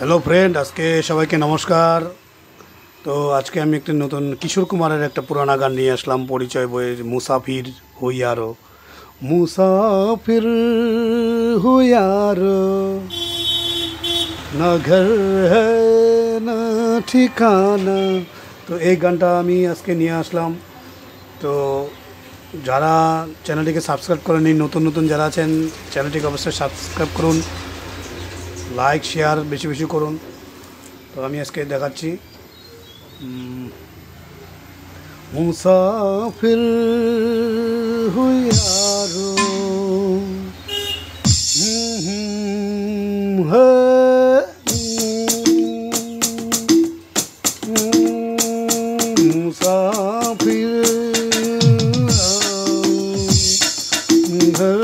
Hello friend, আজকে সবাইকে নমস্কার। তো আজকে আমি একটি নতুন কিশোর কুমারের একটা পুরানা গান নিয়ে আসলাম পরিচয় বইয়ের মুসাফির হুইয়ারো। মুসাফির হুইয়ারো, না ঘর হ্যায় না ঠিকানা। তো এই গানটা আমি আজকে নিয়ে আসলাম। তো যারা চ্যানেলটিকে সাবস্ক্রাইব করেনি, নতুন নতুন যারা আছেন চ্যানেলটিকে অবশ্যই সাবস্ক্রাইব করুন, লাইক শেয়ার বেশি বেশি করুন। তো আমি আজকে দেখাচ্ছি মুসাফির হুইয়ারো। হে মুসাফির घर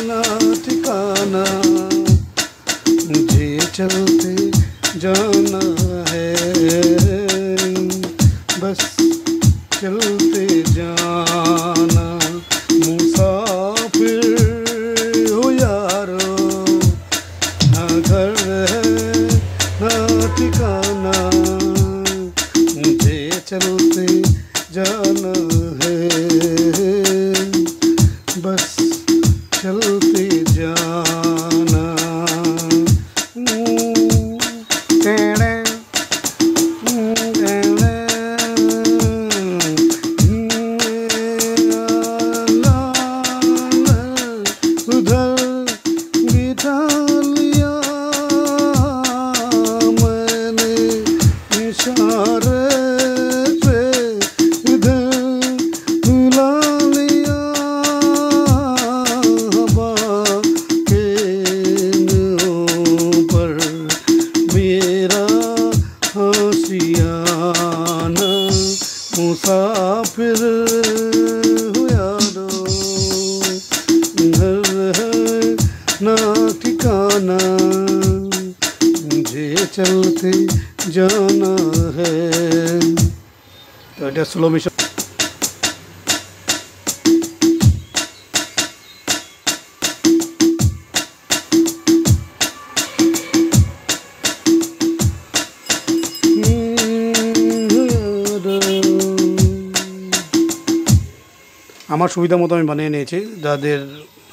ना ठिकाना, मुझे चलते जाना है, बस चलते जाना। मुसाफिर हो यारो, ना घर है ना ठिकाना, मुझे चलते जाना है, बस चलते जाना। टेढ़े टेढ़े उधर बिठा लिया मैंने इशारे से, इधर बुला लिया हवा के ऊपर मेरा आशियाना। मुसाफिर हो यारो, घर है ना ठिकाना, मुझे चलते जाना है। तो এটা স্লো মিশন। আমার সুবিধা মতো আমি বানিয়ে নিয়েছি, যাদের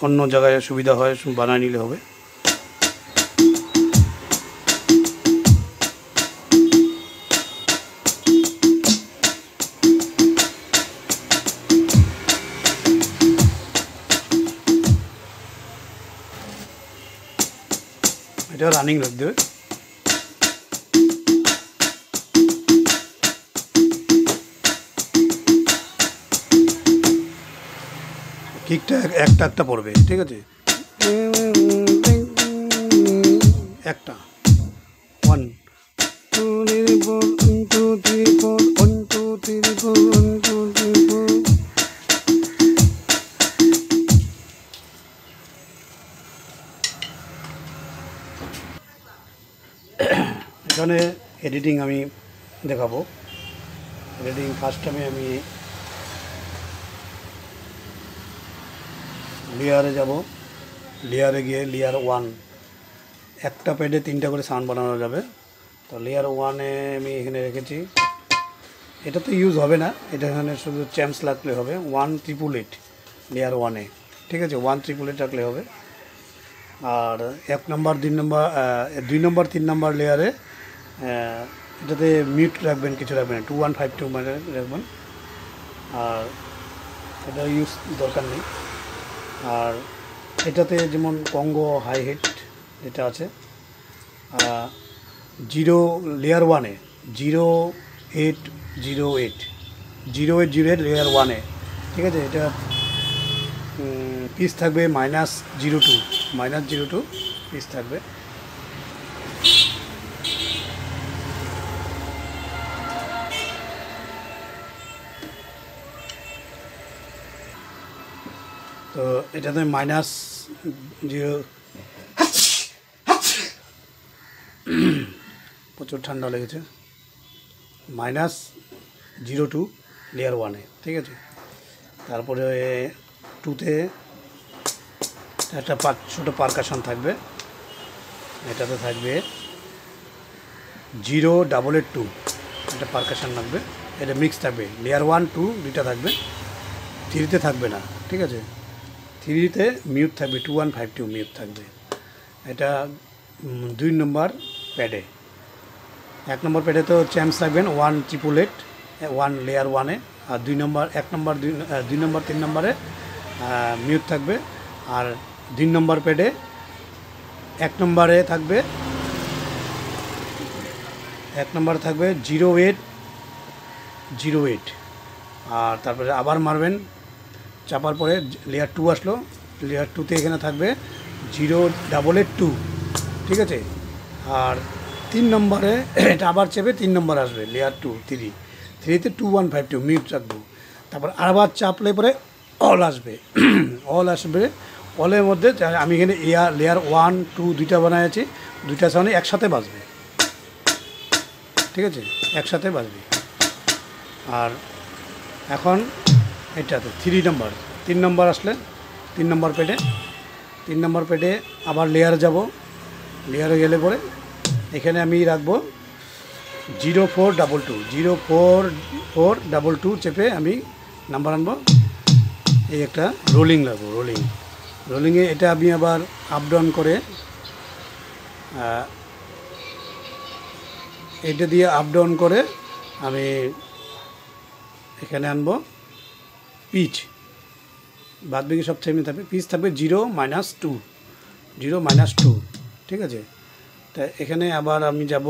অন্য জায়গায় সুবিধা হয় বানিয়ে নিলে হবে। এটা রানিং রাখতে দেবে। কিকটা একটা একটা পড়বে, ঠিক আছে? একটা 1 2 3 4 1 2 3 4 1 2 3 4 1 2 3 4। এখানে এডিটিং আমি দেখাবো। এডিটিং ফার্স্ট টাইমে আমি লেয়ারে যাব। লেয়ারে গিয়ে লেয়ার 1, একটা প্যাডে 3টা করে সাউন্ড বানানো যাবে। তো লেয়ার 1-এ আমি এখানে রেখেছি। এটা তো ইউজ হবে না, এটা এখানে শুধু চ্যাম্পস লাগলে হবে। 1888 লেয়ার 1-এ, ঠিক আছে? 1888 রাখলে হবে। আর 1 নম্বর 2 নম্বর 2 নম্বর 3 নম্বর লেয়ারে এটাতে মিউট রাখবেন, কিছু রাখবেন না, 2152 মানে রাখবেন। আর এটা ইউজ দরকার নেই। আর এটাতে যেমন কঙ্গো হাই হিট যেটা আছে, 0 লেয়ার 1-এ 0808 লেয়ার 1-এ, ঠিক আছে? এটা পিস থাকবে -02 পিস থাকবে। তো এটাতে -0, প্রচুর ঠান্ডা লেগেছে, -02 লেয়ার 1-এ, ঠিক আছে? তারপরে 2-তে একটা ছোটো পারকাশন থাকবে, এটাতে থাকবে 0-8-2, এটা পারকাশন লাগবে, এটা মিক্স থাকবে। লেয়ার 1-2 দুইটা থাকবে, 3-তে থাকবে না, ঠিক আছে। 3-তে মিউট থাকবে, 2152 মিউট থাকবে। এটা 2 নম্বর প্যাডে। 1 নম্বর প্যাডে তো চ্যাম্পস থাকবেন 1-888, 1 লেয়ার 1-এ, আর 2 নম্বর 1 নম্বর 2 নম্বর 3 নম্বরে মিউট থাকবে। আর 2 নম্বর প্যাডে 1 নম্বরে থাকবে 0808, আর তারপরে আবার মারবেন, চাপার পরে লেয়ার 2 আসলো, লেয়ার 2-তে এখানে থাকবে 0-8-2, ঠিক আছে। আর 3 নম্বরে এটা আবার চেপে 3 নম্বর আসবে, লেয়ার 2, 3-তে 2152 মিউট রাখবো। তারপর আবার চাপলে পরে অল আসবে, অল আসবে। অলের মধ্যে আমি এখানে লেয়ার 1-2 দুইটা বানাইছি, দুইটা সাউন্ডে একসাথে বাজবে, ঠিক আছে, একসাথে বাজবে। আর এখন এটাতে 3 নম্বর আসলে 3 নম্বর পেডে আবার লেয়ারে যাব। লেয়ারে গেলে পরে এখানে আমি রাখবো 0-4-2 চেপে আমি নাম্বার আনবো। এই একটা রোলিং লাগবো, রোলিংয়ে এটা আমি আবার আপ ডাউন করে এটা দিয়ে আপ ডাউন করে আমি এখানে আনবো পিচ, বাদ বাকি সব সেমই থাকবে। পিচ থাকবে 0-2, ঠিক আছে। তা এখানে আবার আমি যাব,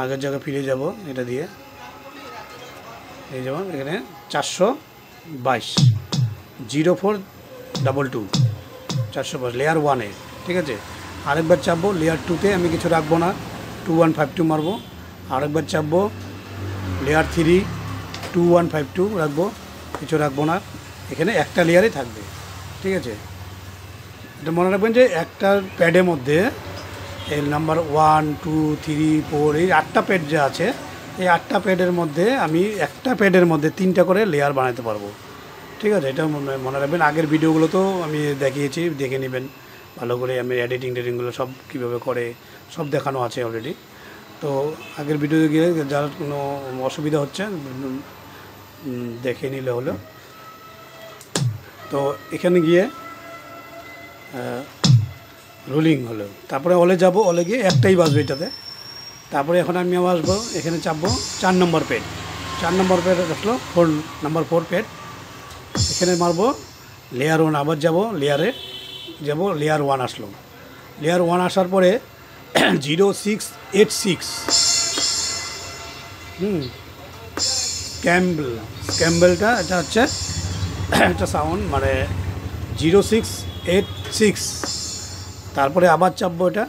আগের জায়গায় ফিরে যাব, এটা দিয়ে এই যেমন এখানে 422, 0-4-2, 422 লেয়ার 1-এ, ঠিক আছে। আরেকবার চাপবো লেয়ার 2-তে, আমি কিছু রাখবো না, 2152 মারবো। আরেকবার চাপবো লেয়ার 3-2152 রাখবো, কিছু রাখবো না, এখানে একটা লেয়ারই থাকবে, ঠিক আছে। এটা মনে রাখবেন যে একটা প্যাডের মধ্যে এই নাম্বার 1, 2, 3, 4 এই 8টা প্যাড যা আছে, এই 8টা প্যাডের মধ্যে আমি একটা প্যাডের মধ্যে 3টা করে লেয়ার বানাতে পারবো, ঠিক আছে। এটা মনে রাখবেন। আগের ভিডিওগুলো তো আমি দেখিয়েছি, দেখে নেবেন ভালো করে। আমি এডিটিংগুলো সব কীভাবে করে সব দেখানো আছে অলরেডি। তো আগের ভিডিওতে গিয়ে যার কোনো অসুবিধা হচ্ছে দেখে নিলে হলো। তো এখানে গিয়ে রোলিং হলো, তারপরে অলে যাব, অলে গিয়ে একটাই বাজবে এটাতে। তারপরে এখন আমি আবার আসবো, এখানে চাপবো 4 নম্বর প্যাড আসলো 4 প্যাড, এখানে মারবো লেয়ার 1, আবার যাব লেয়ারে লেয়ার 1 আসলো। লেয়ার 1 আসার পরে 0686 স্ক্যাম্বেলটা এটা হচ্ছে একটা সাউন্ড, মানে 0686। তারপরে আবার চাপবো এটা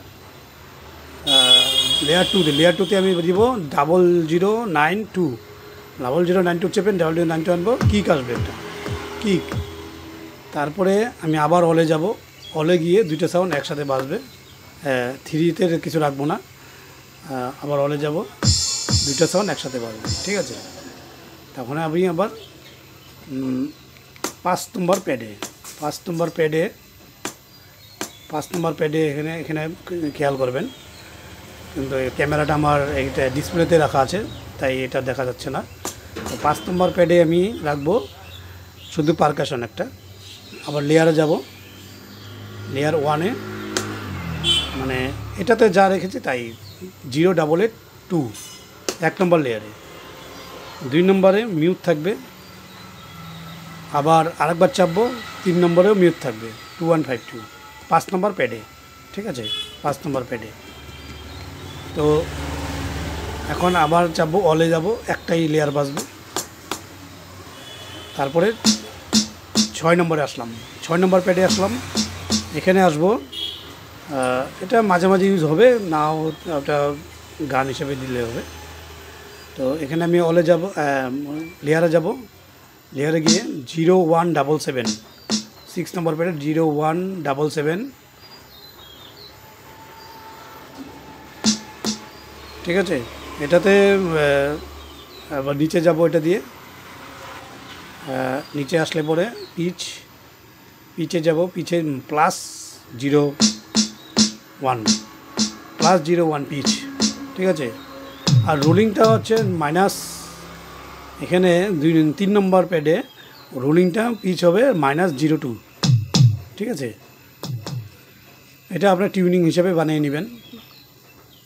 লেয়ার 2তে আমি দিব 0092 চেপেন, 0092 আনবো, কিক আসবে একটা কিক। তারপরে আমি আবার অলে যাব, অলে গিয়ে দুইটা সাউন্ড একসাথে বাজবে, 3-তে কিছু রাখবো না, আবার অলে যাব, দুইটা সাউন্ড একসাথে বাজবে, ঠিক আছে। তখন আমি আবার 5 নম্বর প্যাডে এখানে খেয়াল করবেন, কিন্তু ক্যামেরাটা আমার এইটা ডিসপ্লেতে রাখা আছে, তাই এটা দেখা যাচ্ছে না। তো 5 নম্বর প্যাডে আমি রাখবো শুধু পারকাশন একটা। আবার লেয়ারে যাব, লেয়ার 1-এ, মানে এটাতে যা রেখেছি তাই 0-8-2 1 নম্বর লেয়ারে। 2 নম্বরে মিউট থাকবে, আবার আরেকবার চাপবো 3 নম্বরেও মিউট থাকবে 2152, 5 নম্বর প্যাডে, ঠিক আছে, 5 নম্বর প্যাডে। তো এখন আবার চাপবো, অলে যাব, একটাই লেয়ার বাজবে। তারপরে 6 নম্বরে আসলাম, 6 নম্বর প্যাডে আসলাম, এখানে আসবো, এটা মাঝে মাঝে ইউজ হবে, নাও ওটা গান হিসেবে দিলে হবে। তো এখানে আমি অলে যাব, লেয়ারে যাব, লেয়ারে গিয়ে 0177, 6 নম্বর প্যাডে 0177, ঠিক আছে। এটাতে আবার নিচে যাব, এটা দিয়ে নিচে আসলে পরে পিচে যাব, পিচে +01, +01 পিচ, ঠিক আছে। আর রোলিংটা হচ্ছে মাইনাস, এখানে 3 নম্বর প্যাডে রোলিংটা পিচ হবে -02, ঠিক আছে। এটা আপনার টিউনিং হিসাবে বানিয়ে নেবেন।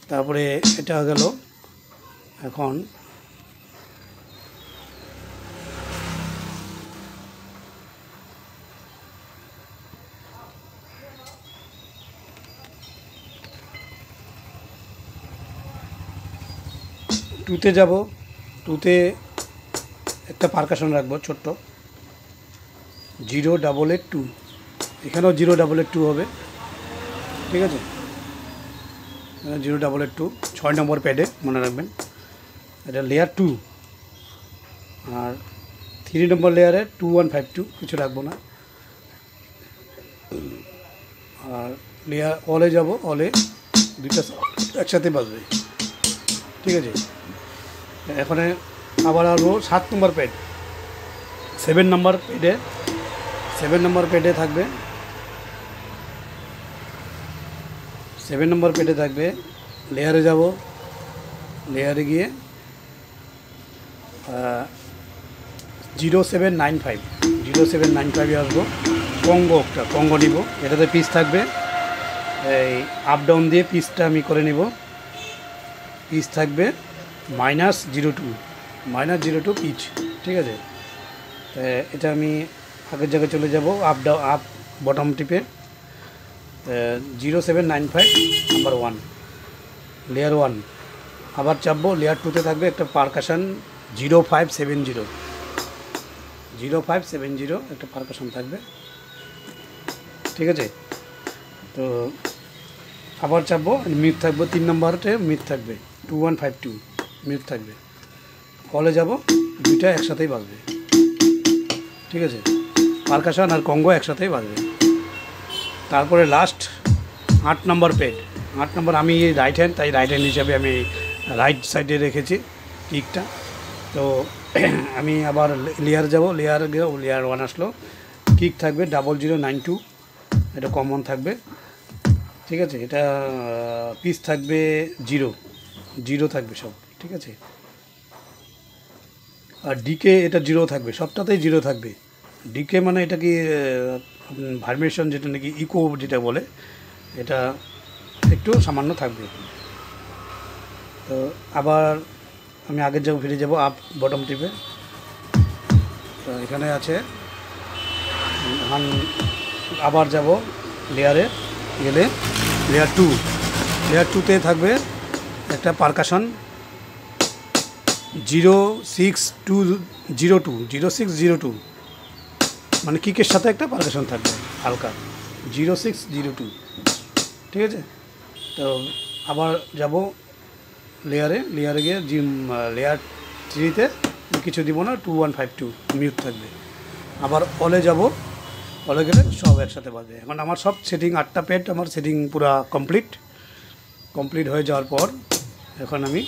তারপরে এটা গেল। এখন টুতে যাব। টুতে একটা পারকাশন রাখবো ছোট্ট, 0882, এখানেও 0882 হবে, ঠিক আছে। 0882 6 নম্বর প্যাডে মনে রাখবেন। এটা লেয়ার 2, আর 3 নম্বর লেয়ারে 2152, কিছু রাখবো না। আর লেয়ার অলে যাব, অলে দুইটা একসাথে বাজবে, ঠিক আছে। এখানে আবার আসবো 7 নম্বর প্যাড, 7 নম্বর প্যাডে, 7 নম্বর প্যাডে থাকবে, 7 নম্বর প্যাডে থাকবে। লেয়ারে যাব, লেয়ারে গিয়ে 0795 আসবো। কঙ্গো, একটা কঙ্গো নিব, এটাতে পিস থাকবে। এই আপ ডাউন দিয়ে পিসটা আমি করে নিব। পিচ থাকবে -02 পিচ, ঠিক আছে। এটা আমি আগের জায়গায় চলে যাব, আপ বটম টিপে 0795 নাম্বার 1, লেয়ার 1 আবার চাপবো। লেয়ার 2তে থাকবে একটা পারকাশন 0570 একটা পারকাশন থাকবে, ঠিক আছে। তো আবার চাপবো, মিট থাকবে 3 নম্বরতে, মিট থাকবে 2152 মিট থাকবে। কলে যাব, দুইটা একসাথেই বাজবে, ঠিক আছে। পারকাশন আর কঙ্গো একসাথেই বাজবে। তারপরে লাস্ট 8 নম্বর প্যাড। 8 নম্বর আমি রাইট হ্যান্ড, তাই রাইট হ্যান্ড হিসাবে আমি রাইট সাইডে রেখেছি কিকটা। তো আমি আবার লেয়ার যাব, লেয়ার 1 আসলো। কিক থাকবে 0092, এটা কমন থাকবে, ঠিক আছে। এটা পিস থাকবে 0 থাকবে সব, ঠিক আছে। আর ডিকে এটা 0 থাকবে, সবটাতেই 0 থাকবে। ডিকে মানে এটা কি ভাইব্রেশন, যেটা নাকি ইকো যেটা বলে, এটা একটু সামান্য থাকবে। তো আবার আমি আগের জায়গায় ফিরে যাব, আপ বটম টিপে। তো এখানে আছে, এখন আবার যাব লেয়ারে গেলে লেয়ার 2তে থাকবে একটা পারকাশন 0602, মানে কিকের সাথে একটা পারকাশন থাকবে হালকা 0602, ঠিক আছে। তো আবার যাব লেয়ারে গিয়ে লেয়ার 3তে কিছু দিব না, 2152 মিউট থাকবে। আবার অলে যাব, অলে গেলে সব একসাথে বাজবে। এখন আমার সব সেটিং 8টা প্যাড আমার সেটিং পুরা কমপ্লিট হয়ে যাওয়ার পর এখন আমি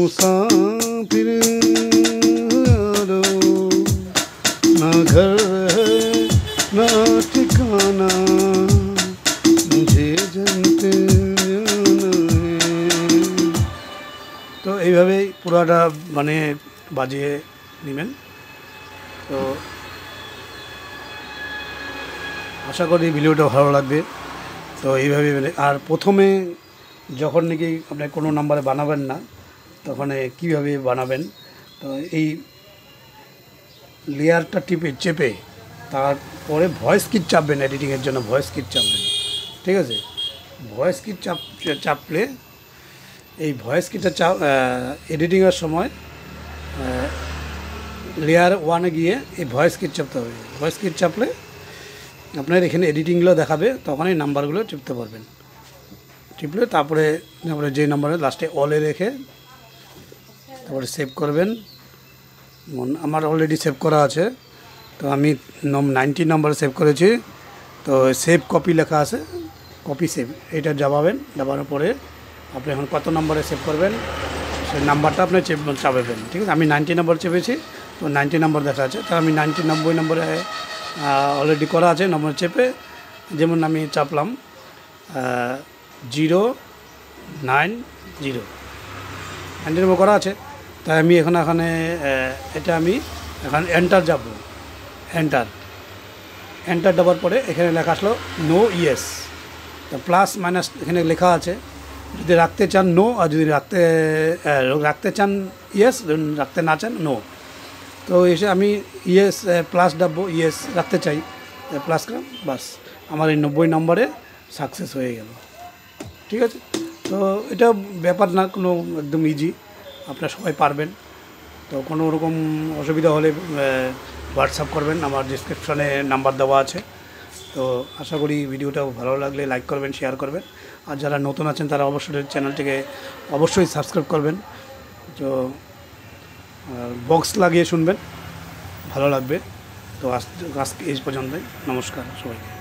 मुसाफिर ना घर है ना ठिकाना मुझे जानते जाना है। তো এইভাবেই পুরাটা মানে বাজিয়ে নেবেন। তো আশা করি ভিডিওটা ভালো লাগবে। তো এইভাবে আর প্রথমে যখন নাকি আপনি কোনো নাম্বারে বানাবেন না, তখন কীভাবে বানাবেন, তো এই লেয়ারটা চেপে তারপরে ভয়েস কিট চাপবেন। এডিটিংয়ের জন্য ভয়েস কিট চাপবেন, ঠিক আছে। ভয়েস কিট চাপলে এই ভয়েস কিটটা এডিটিংয়ের সময় লেয়ার 1-এ গিয়ে এই ভয়েস কিট চাপতে হবে। ভয়েস কিট চাপলে আপনার এখানে এডিটিংগুলো দেখাবে, তখন এই নাম্বারগুলো টিপতে পারবেন। টিপলে তারপরে যে নাম্বারে লাস্টে অলে রেখে তারপরে সেভ করবেন। আমার অলরেডি সেভ করা আছে, তো আমি 90 নাম্বারে সেভ করেছি। তো সেভ কপি লেখা আছে, কপি সেভ এটা দাবাবেন। দাবানোর পরে আপনি এখন কত নম্বরে সেভ করবেন সেই নাম্বারটা আপনি চাপাবেন। ঠিক আছে, আমি 90 নম্বর চেপেছি, তো 90 নম্বর দেখা আছে। তো আমি 90 নম্বরে অলরেডি করা আছে, নম্বর চেপে যেমন আমি চাপলাম 090 90 নম্বর করা আছে। তাই আমি এখানে এটা আমি এখন এন্টার যাব। এন্টার দেওয়ার পরে এখানে লেখা আসলো নো ইয়েস, তো প্লাস মাইনাস এখানে লেখা আছে। যদি রাখতে চান নো, আর যদি রাখতে চান ইয়েস, রাখতে না চান নো। তো এসে আমি ইয়েস প্লাস ডাববো, ইয়েস রাখতে চাই, প্লাস করলাম, বাস আমার এই 90 নম্বরে সাকসেস হয়ে গেল। ঠিক আছে, তো এটা ব্যাপার না, কোনো একদম ইজি, আপনারা সবাই পারবেন। তো কোনো রকম অসুবিধা হলে হোয়াটসঅ্যাপ করবেন, আমার ডিসক্রিপশনে নাম্বার দেওয়া আছে। তো আশা করি ভিডিওটা ভালো লাগলে লাইক করবেন, শেয়ার করবেন। আর যারা নতুন আছেন তারা অবশ্যই চ্যানেলটিকে অবশ্যই সাবস্ক্রাইব করবেন। তো বক্স লাগিয়ে শুনবেন, ভালো লাগবে। তো আজকে এই পর্যন্তই, নমস্কার সবাইকে।